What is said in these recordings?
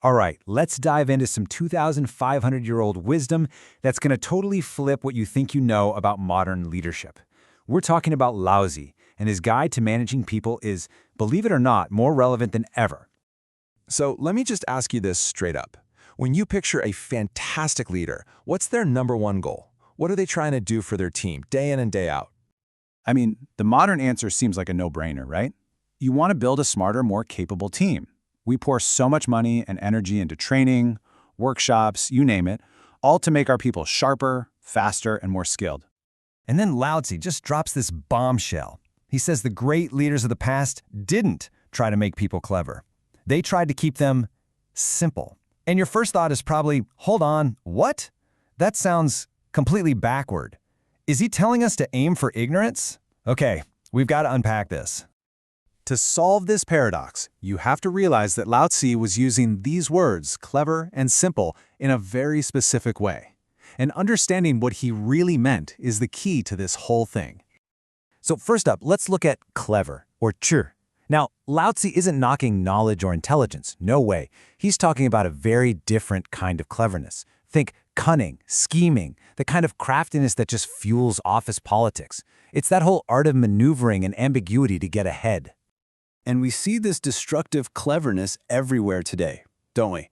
All right, let's dive into some 2,500-year-old wisdom that's going to totally flip what you think you know about modern leadership. We're talking about Laozi, and his guide to managing people is, believe it or not, more relevant than ever. So let me just ask you this straight up. When you picture a fantastic leader, what's their #1 goal? What are they trying to do for their team, day in and day out? I mean, the modern answer seems like a no-brainer, right? You want to build a smarter, more capable team. We pour so much money and energy into training, workshops, you name it, all to make our people sharper, faster, and more skilled. And then Laozi just drops this bombshell. He says the great leaders of the past didn't try to make people clever. They tried to keep them simple. And your first thought is probably, hold on, what? That sounds completely backward. Is he telling us to aim for ignorance? Okay, we've got to unpack this. To solve this paradox, you have to realize that Laozi was using these words, clever and simple, in a very specific way. And understanding what he really meant is the key to this whole thing. So first up, let's look at clever, or 智. Now, Laozi isn't knocking knowledge or intelligence, no way. He's talking about a very different kind of cleverness. Think cunning, scheming, the kind of craftiness that just fuels office politics. It's that whole art of maneuvering and ambiguity to get ahead. And we see this destructive cleverness everywhere today, don't we?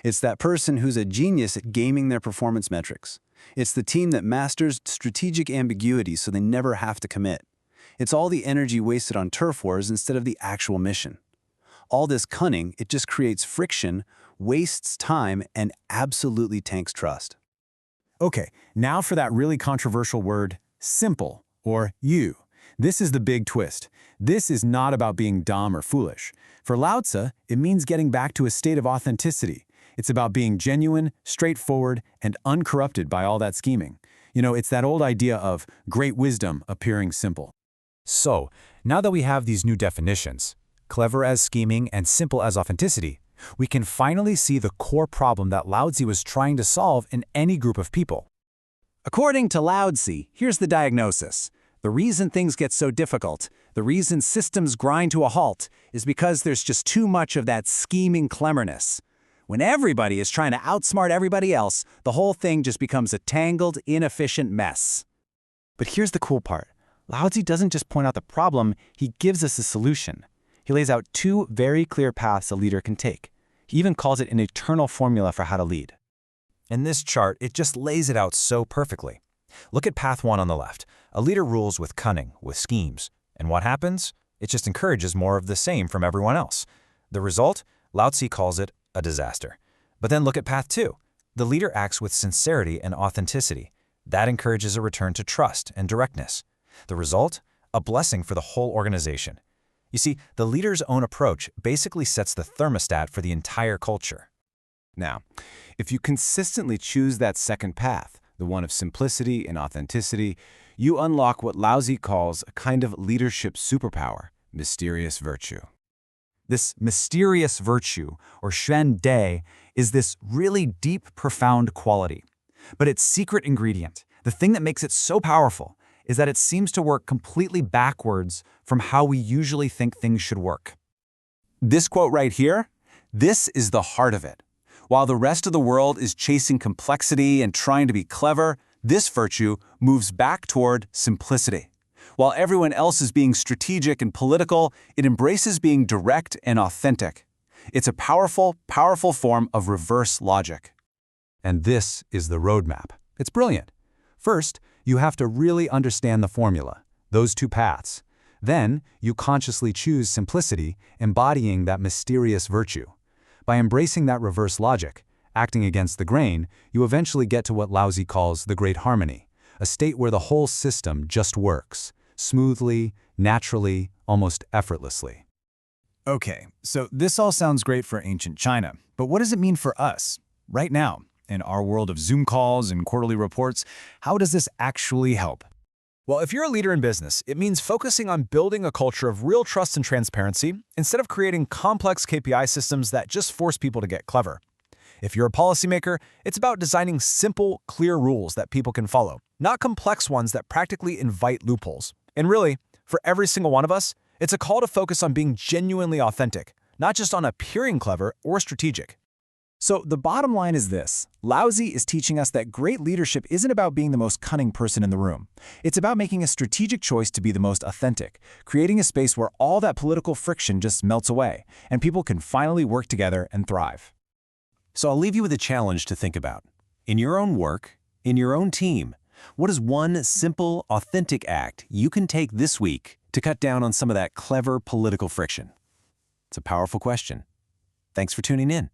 It's that person who's a genius at gaming their performance metrics. It's the team that masters strategic ambiguity so they never have to commit. It's all the energy wasted on turf wars instead of the actual mission. All this cunning, it just creates friction, wastes time, and absolutely tanks trust. Okay, now for that really controversial word, simple, or you. This is the big twist. This is not about being dumb or foolish. For Laozi, it means getting back to a state of authenticity. It's about being genuine, straightforward, and uncorrupted by all that scheming. You know, it's that old idea of great wisdom appearing simple. So, now that we have these new definitions, clever as scheming and simple as authenticity, we can finally see the core problem that Laozi was trying to solve in any group of people. According to Laozi, here's the diagnosis. The reason things get so difficult, the reason systems grind to a halt, is because there's just too much of that scheming cleverness. When everybody is trying to outsmart everybody else, the whole thing just becomes a tangled, inefficient mess. But here's the cool part. Laozi doesn't just point out the problem, he gives us a solution. He lays out 2 very clear paths a leader can take. He even calls it an eternal formula for how to lead. In this chart, it just lays it out so perfectly. Look at path 1 on the left. A leader rules with cunning, with schemes. And what happens? It just encourages more of the same from everyone else. The result? Laozi calls it a disaster. But then look at path 2. The leader acts with sincerity and authenticity. That encourages a return to trust and directness. The result? A blessing for the whole organization. You see, the leader's own approach basically sets the thermostat for the entire culture. Now, if you consistently choose that second path, the one of simplicity and authenticity, you unlock what Laozi calls a kind of leadership superpower, mysterious virtue. This mysterious virtue, or xuan de, is this really deep, profound quality. But its secret ingredient, the thing that makes it so powerful, is that it seems to work completely backwards from how we usually think things should work. This quote right here, this is the heart of it. While the rest of the world is chasing complexity and trying to be clever, this virtue moves back toward simplicity. While everyone else is being strategic and political, it embraces being direct and authentic. It's a powerful, powerful form of reverse logic. And this is the roadmap. It's brilliant. First, you have to really understand the formula, those 2 paths. Then, you consciously choose simplicity, embodying that mysterious virtue. By embracing that reverse logic, acting against the grain, you eventually get to what Laozi calls the great harmony, a state where the whole system just works, smoothly, naturally, almost effortlessly. Okay, so this all sounds great for ancient China, but what does it mean for us, right now? In our world of Zoom calls and quarterly reports, how does this actually help? Well, if you're a leader in business, it means focusing on building a culture of real trust and transparency instead of creating complex KPI systems that just force people to get clever. If you're a policymaker, it's about designing simple, clear rules that people can follow, not complex ones that practically invite loopholes. And really, for every single one of us, it's a call to focus on being genuinely authentic, not just on appearing clever or strategic. So the bottom line is this. Laozi is teaching us that great leadership isn't about being the most cunning person in the room. It's about making a strategic choice to be the most authentic, creating a space where all that political friction just melts away, and people can finally work together and thrive. So I'll leave you with a challenge to think about. In your own work, in your own team, what is one simple, authentic act you can take this week to cut down on some of that clever political friction? It's a powerful question. Thanks for tuning in.